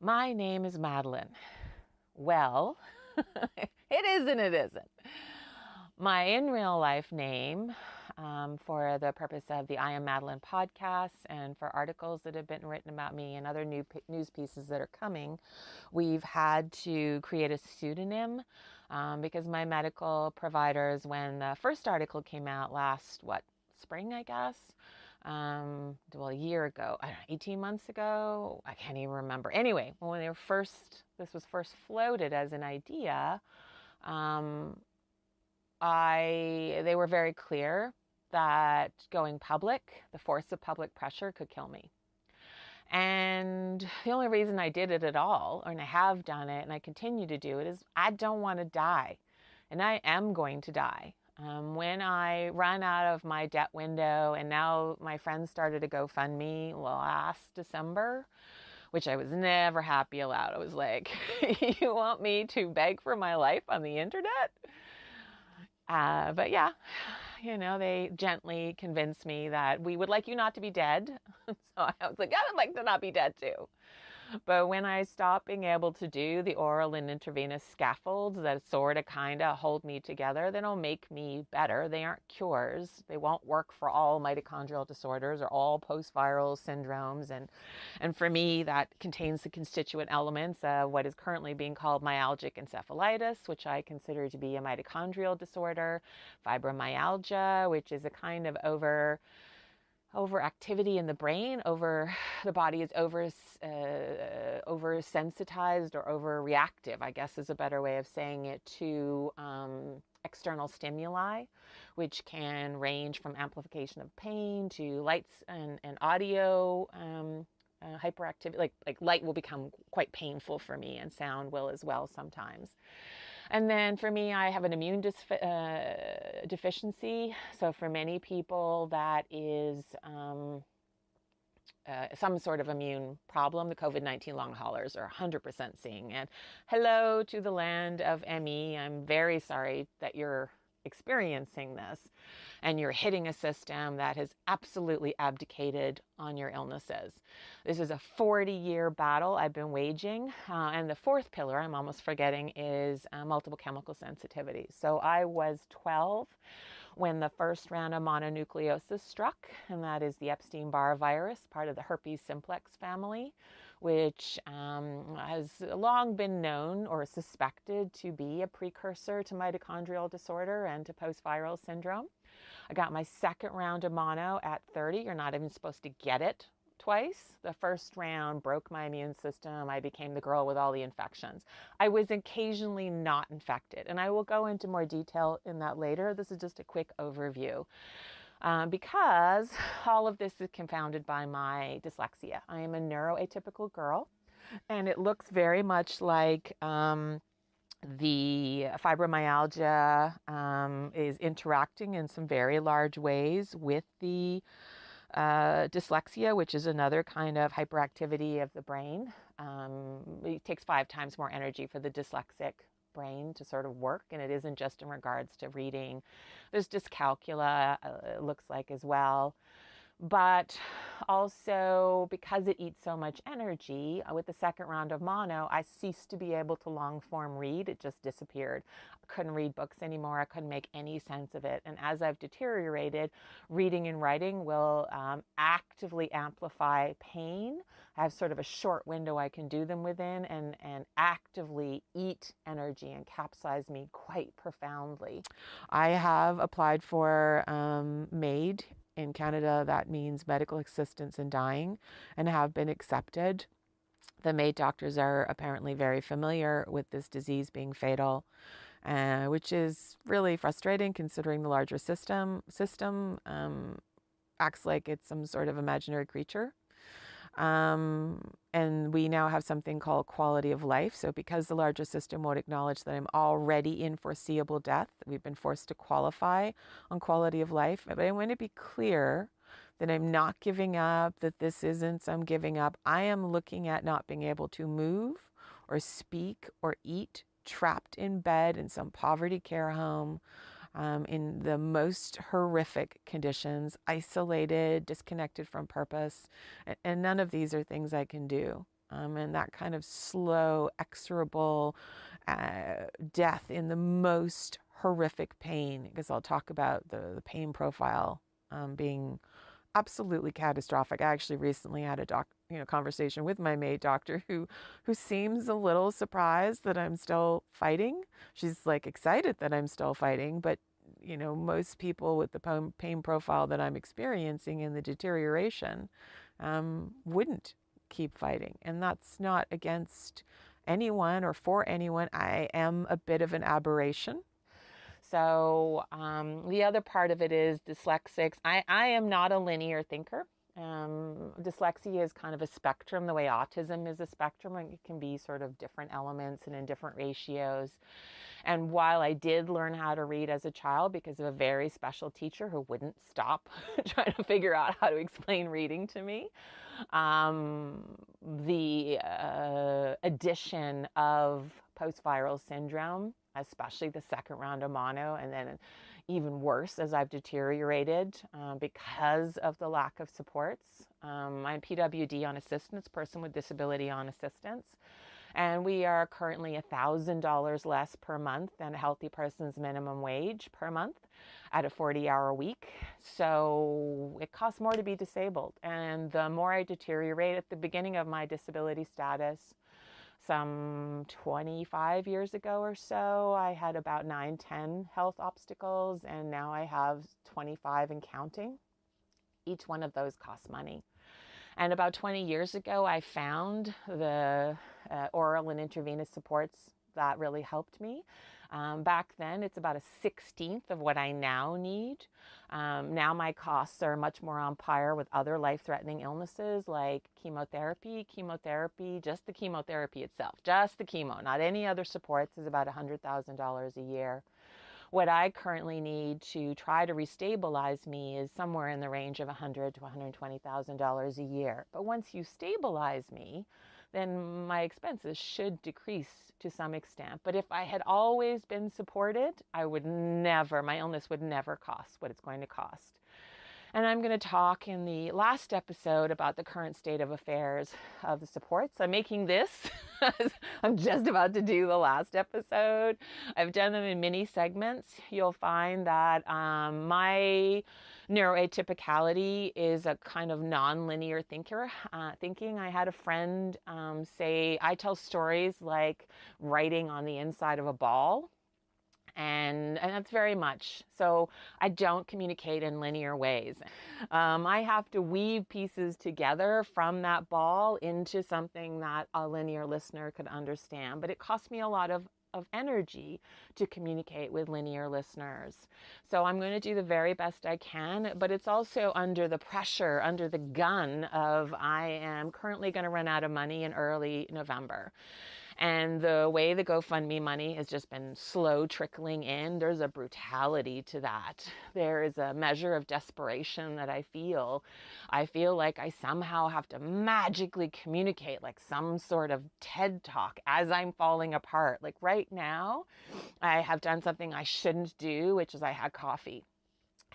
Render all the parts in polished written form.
My name is Madeline. Well, it is and it isn't. My in real life name, for the purpose of the I Am Madeline podcast and for articles that have been written about me and other news pieces that are coming, we've had to create a pseudonym because my medical providers, when the first article came out last, spring, I guess, a year ago, I don't know, 18 months ago, I can't even remember. Anyway, when this was first floated as an idea, they were very clear that going public, the force of public pressure could kill me. And the only reason I did it at all, and I have done it and I continue to do it, is I don't want to die. And I am going to die. When I run out of my debt window, and now my friends started a GoFundMe last December, which I was never happy about. I was like, you want me to beg for my life on the internet? But yeah, they gently convinced me that we would like you not to be dead. So I was like, I would like to not be dead too. But when I stop being able to do the oral and intravenous scaffolds that sort of kind of hold me together, they don't make me better. They aren't cures. They won't work for all mitochondrial disorders or all post-viral syndromes. And for me, that contains the constituent elements of what is currently being called myalgic encephalitis, which I consider to be a mitochondrial disorder, fibromyalgia, which is a kind of overactivity in the brain, the body is oversensitized or overreactive, I guess is a better way of saying it, to external stimuli, which can range from amplification of pain to lights and audio hyperactivity. Like light will become quite painful for me, and sound will as well sometimes. And then for me, I have an immune deficiency. So for many people, that is some sort of immune problem. The COVID-19 long haulers are 100% seeing it. Hello to the land of ME. I'm very sorry that you're experiencing this and you're hitting a system that has absolutely abdicated on your illnesses. This is a 40-year battle I've been waging. And the fourth pillar, I'm almost forgetting, is multiple chemical sensitivity. So I was 12 when the first round of mononucleosis struck, and that is the Epstein-Barr virus, part of the herpes simplex family, which has long been known or suspected to be a precursor to mitochondrial disorder and to post-viral syndrome. I got my second round of mono at 30. You're not even supposed to get it twice. The first round broke my immune system. I became the girl with all the infections. I was occasionally not infected, and I will go into more detail in that later. This is just a quick overview. Because all of this is confounded by my dyslexia. I am a neuroatypical girl, and it looks very much like the fibromyalgia is interacting in some very large ways with the dyslexia, which is another kind of hyperactivity of the brain. It takes 5 times more energy for the dyslexic brain to sort of work, and it isn't just in regards to reading. There's dyscalculia, it looks like, as well. But also, because it eats so much energy, with the second round of mono, I ceased to be able to long form read. It just disappeared. I couldn't read books anymore. I couldn't make any sense of it. And as I've deteriorated, reading and writing will actively amplify pain. I have sort of a short window I can do them within, and actively eat energy and capsize me quite profoundly. I have applied for MAID. In Canada, that means medical assistance in dying, and have been accepted. The MAID doctors are apparently very familiar with this disease being fatal, which is really frustrating considering the larger system acts like it's some sort of imaginary creature. And we now have something called quality of life. So because the larger system won't acknowledge that I'm already in foreseeable death, we've been forced to qualify on quality of life. But I want to be clear that I'm not giving up, that this isn't some giving up. I am looking at not being able to move or speak or eat, trapped in bed in some poverty care home, in the most horrific conditions, isolated, disconnected from purpose. And none of these are things I can do. and that kind of slow, exorable death in the most horrific pain, because I'll talk about the pain profile being absolutely catastrophic. I actually recently had a conversation with my maid doctor who seems a little surprised that I'm still fighting. She's like excited that I'm still fighting, but most people with the pain profile that I'm experiencing and the deterioration wouldn't keep fighting. And that's not against anyone or for anyone. I am a bit of an aberration. So the other part of it is dyslexics. I am not a linear thinker. Dyslexia is kind of a spectrum, the way autism is a spectrum, and it can be sort of different elements and in different ratios. And while I did learn how to read as a child because of a very special teacher who wouldn't stop trying to figure out how to explain reading to me, the addition of post-viral syndrome, especially the second round of mono, and then even worse as I've deteriorated because of the lack of supports. I'm PWD on assistance, person with disability on assistance. And we are currently $1,000 less per month than a healthy person's minimum wage per month at a 40-hour week. So it costs more to be disabled. And the more I deteriorate, at the beginning of my disability status, some 25 years ago or so, I had about 9-10 health obstacles, and now I have 25 and counting. Each one of those costs money. And about 20 years ago, I found the oral and intravenous supports that really helped me. Back then, it's about a 16th of what I now need. Now my costs are much more on par with other life-threatening illnesses like chemotherapy. Just the chemotherapy itself, just the chemo, not any other supports, is about $100,000 a year. What I currently need to try to restabilize me is somewhere in the range of $100,000 to $120,000 a year. But once you stabilize me, then my expenses should decrease to some extent. But if I had always been supported, my illness would never cost what it's going to cost. And I'm going to talk in the last episode about the current state of affairs of the supports. I'm making this. I'm just about to do the last episode. I've done them in mini segments. You'll find that my neuroatypicality is a kind of non-linear thinking. I had a friend say, I tell stories like writing on the inside of a ball. And that's very much. So I don't communicate in linear ways. I have to weave pieces together from that ball into something that a linear listener could understand. But it costs me a lot of energy to communicate with linear listeners. So I'm going to do the very best I can, but it's also under the pressure, under the gun of I am currently going to run out of money in early November. And the way the GoFundMe money has just been slow trickling in, there's a brutality to that. There is a measure of desperation that I feel. I feel like I somehow have to magically communicate like some sort of TED Talk as I'm falling apart. Like right now, I have done something I shouldn't do, which is I had coffee.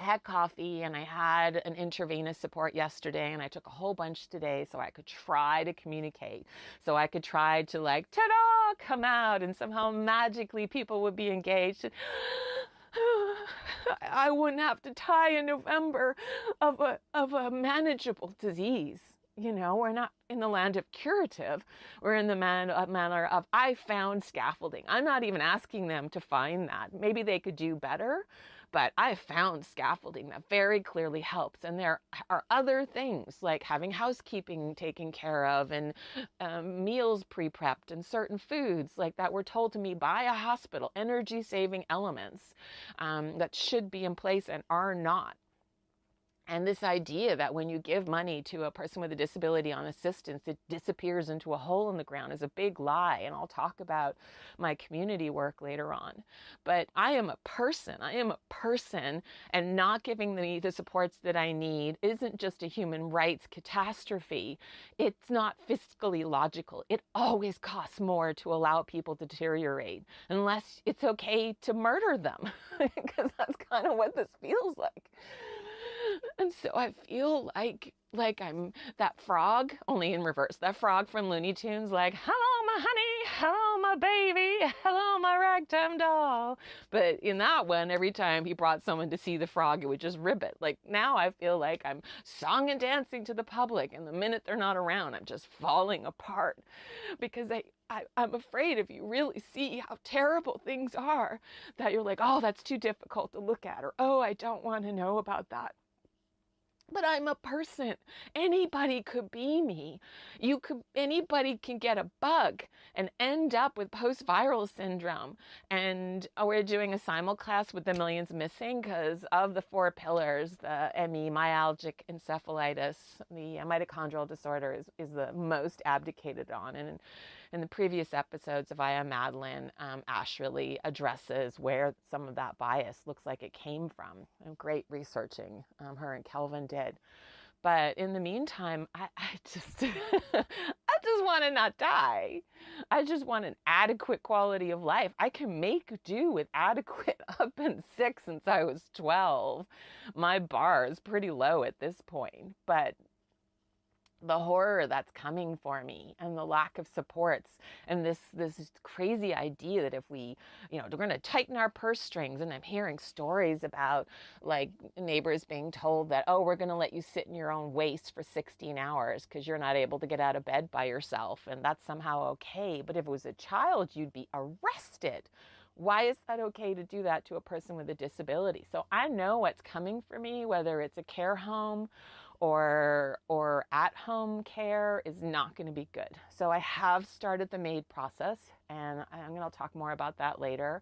And I had an intravenous support yesterday, and I took a whole bunch today so I could try to communicate, so I could try to like, ta-da, come out, and somehow magically people would be engaged. I wouldn't have to die in November of a manageable disease. We're not in the land of curative. We're in the manner of, I found scaffolding. I'm not even asking them to find that. Maybe they could do better. But I found scaffolding that very clearly helps. And there are other things like having housekeeping taken care of and meals pre-prepped and certain foods like that were told to me by a hospital, energy-saving elements that should be in place and are not. And this idea that when you give money to a person with a disability on assistance, it disappears into a hole in the ground is a big lie. And I'll talk about my community work later on. But I am a person, and not giving me the supports that I need isn't just a human rights catastrophe. It's not fiscally logical. It always costs more to allow people to deteriorate, unless it's okay to murder them, because that's kind of what this feels like. And so I feel like like I'm that frog, only in reverse. That frog from Looney Tunes, like, hello, my honey, hello, my baby, hello, my ragtime doll. But in that one, every time he brought someone to see the frog, it would just rip it. Like now I feel like I'm song and dancing to the public, and the minute they're not around, I'm just falling apart because I'm afraid if you really see how terrible things are, that you're like, oh, that's too difficult to look at, or oh, I don't want to know about that. But I'm a person. Anybody could be me. Anybody can get a bug and end up with post-viral syndrome. And we're doing a simulcast with the Millions Missing because of the 4 pillars, the ME, myalgic encephalitis, the mitochondrial disorder is the most abdicated on. And in the previous episodes of I Am Madeline, Ash really addresses where some of that bias looks like it came from. Great researching her and Kelvin did. But in the meantime, I just I just want to not die. I just want an adequate quality of life. I can make do with adequate. I've been sick since I was 12. My bar is pretty low at this point, but the horror that's coming for me and the lack of supports and this crazy idea that if we, we're going to tighten our purse strings. And I'm hearing stories about like neighbors being told that, oh, we're going to let you sit in your own waste for 16 hours because you're not able to get out of bed by yourself. And that's somehow okay. But if it was a child, you'd be arrested. Why is that okay to do that to a person with a disability? So I know what's coming for me, whether it's a care home or at-home care, is not going to be good. So I have started the MAID process, and I'm going to talk more about that later.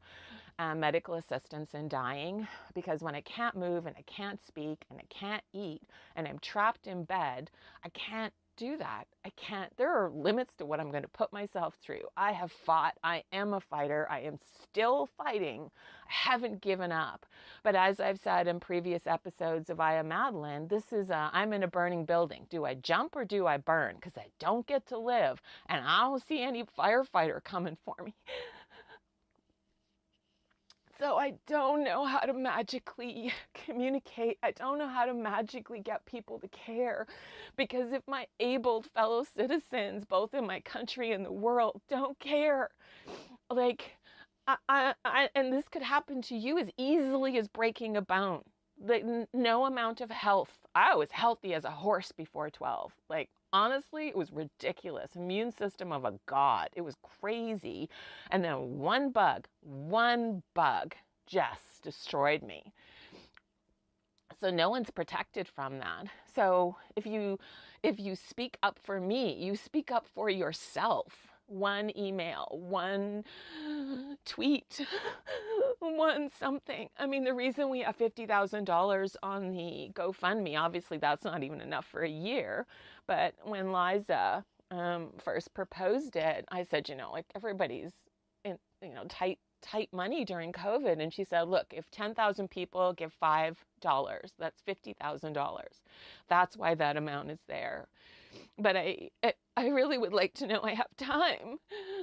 Medical assistance in dying, because when I can't move and I can't speak and I can't eat and I'm trapped in bed, I can't do that. I can't. There are limits to what I'm going to put myself through. I have fought. I am a fighter. I am still fighting. I haven't given up. But as I've said in previous episodes of I Am Madeline, I'm in a burning building. Do I jump or do I burn? Because I don't get to live, and I don't see any firefighter coming for me. So I don't know how to magically communicate. I don't know how to magically get people to care, because if my abled fellow citizens, both in my country and the world, don't care, like, and this could happen to you as easily as breaking a bone. Like, no amount of health. I was healthy as a horse before 12. Like, honestly, it was ridiculous. Immune system of a god. It was crazy. And then one bug just destroyed me. So no one's protected from that. So if you speak up for me, you speak up for yourself. One email, one tweet, one something. I mean, the reason we have $50,000 on the GoFundMe, obviously that's not even enough for a year. But when Liza first proposed it, I said, like, everybody's in, tight money during COVID. And she said, look, if 10,000 people give $5, that's $50,000. That's why that amount is there. But I really would like to know I have time.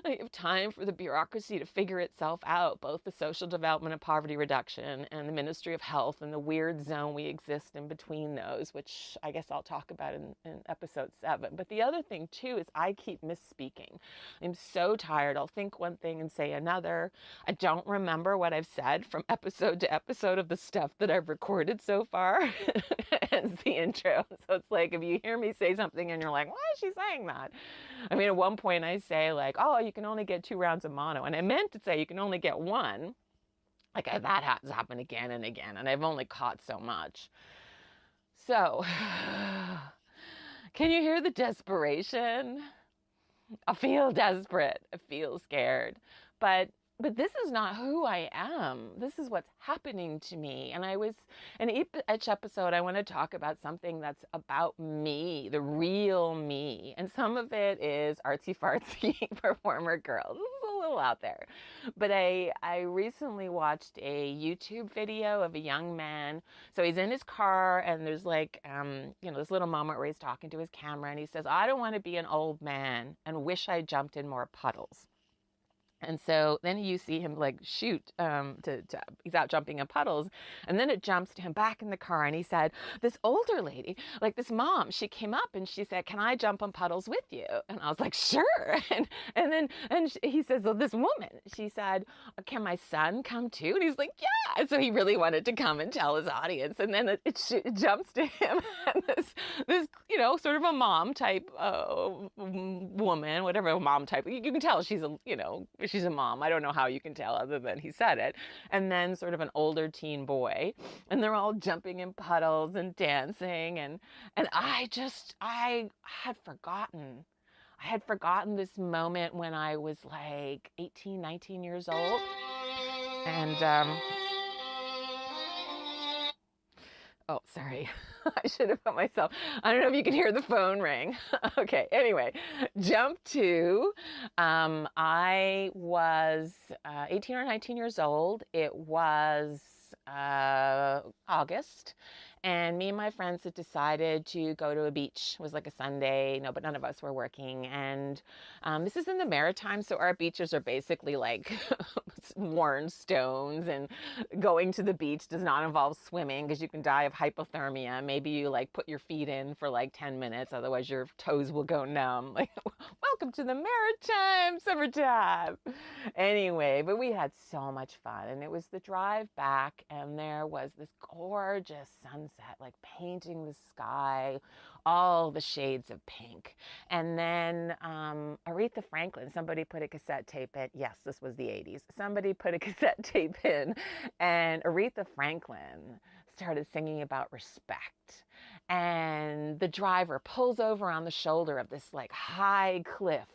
I have time for the bureaucracy to figure itself out, both the Social Development and Poverty Reduction and the Ministry of Health and the weird zone we exist in between those, which I guess I'll talk about in episode 7. But the other thing, too, is I keep misspeaking. I'm so tired. I'll think one thing and say another. I don't remember what I've said from episode to episode of the stuff that I've recorded so far. As the intro. So it's like, if you hear me say something and you're like, why is she saying that? I mean, at one point I say like, oh, you can only get 2 rounds of mono. And I meant to say you can only get 1. Like, that has happened again and again. And I've only caught so much. So, can you hear the desperation? I feel desperate. I feel scared. But this is not who I am. This is what's happening to me. And in each episode, I want to talk about something that's about me, the real me. And some of it is artsy-fartsy performer girl. This is a little out there. But I recently watched a YouTube video of a young man. So he's in his car, and there's like, this little moment where he's talking to his camera, and he says, I don't want to be an old man and wish I jumped in more puddles. And so then you see him like shoot he's out jumping in puddles. And then it jumps to him back in the car. And he said, this older lady, like this mom, she came up and she said, can I jump in puddles with you? And I was like, sure. He says, well, this woman, she said, can my son come too? And he's like, yeah. And so he really wanted to come and tell his audience. And then it jumps to him and this, sort of a mom type woman, whatever, a mom type. You can tell she's she's a mom. I don't know how you can tell other than he said it. And then sort of an older teen boy. And they're all jumping in puddles and dancing. And I had forgotten. I had forgotten this moment when I was like 18, 19 years old. And, oh, sorry. I should have put myself. I don't know if you can hear the phone ring. Okay. Anyway, jump to, I was 18 or 19 years old. It was August. And me and my friends had decided to go to a beach. It was like a Sunday. No, but none of us were working. And this is in the Maritimes, so our beaches are basically like worn stones. And going to the beach does not involve swimming because you can die of hypothermia. Maybe you like put your feet in for like 10 minutes, otherwise your toes will go numb. Like, welcome to the Maritime summertime. Anyway, but we had so much fun, and it was the drive back, and there was this gorgeous sunset, like painting the sky, all the shades of pink. And then Aretha Franklin, somebody put a cassette tape in. Yes, this was the 80s. Somebody put a cassette tape in, and Aretha Franklin started singing about respect. And the driver pulls over on the shoulder of this like high cliff.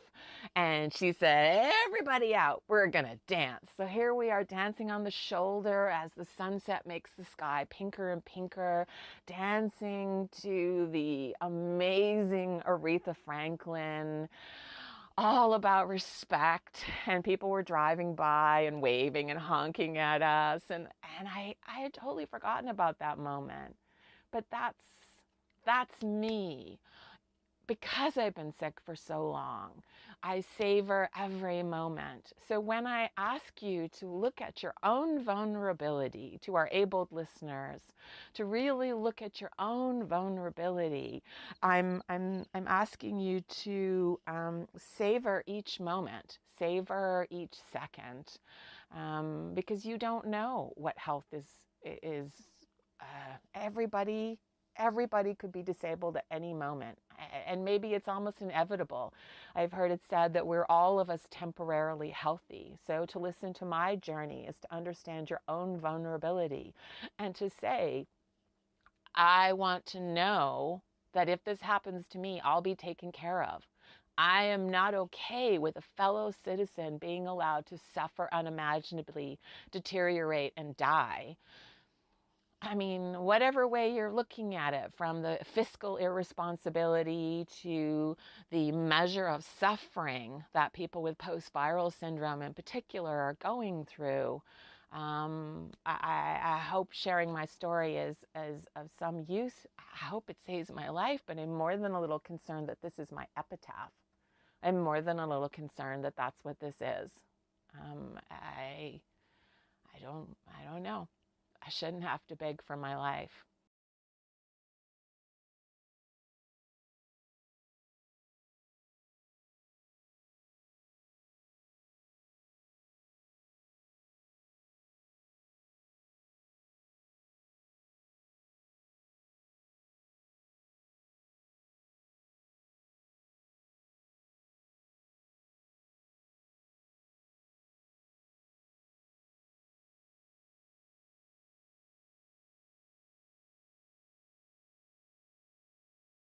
And she said, everybody out, we're going to dance. So here we are dancing on the shoulder as the sunset makes the sky pinker and pinker, dancing to the amazing Aretha Franklin, all about respect. And people were driving by and waving and honking at us. And I had totally forgotten about that moment. But that's me. Because I've been sick for so long, I savor every moment. So when I ask you to look at your own vulnerability, to our abled listeners, to really look at your own vulnerability, I'm asking you to savor each moment, savor each second, because you don't know what health is. Everybody could be disabled at any moment. And maybe it's almost inevitable. I've heard it said that we're all of us temporarily healthy. So to listen to my journey is to understand your own vulnerability and to say, I want to know that if this happens to me, I'll be taken care of. I am not okay with a fellow citizen being allowed to suffer unimaginably, deteriorate, and die. I mean, whatever way you're looking at it, from the fiscal irresponsibility to the measure of suffering that people with post-viral syndrome in particular are going through, I hope sharing my story is of some use. I hope it saves my life, but I'm more than a little concerned that this is my epitaph. I'm more than a little concerned that that's what this is. I don't know. I shouldn't have to beg for my life.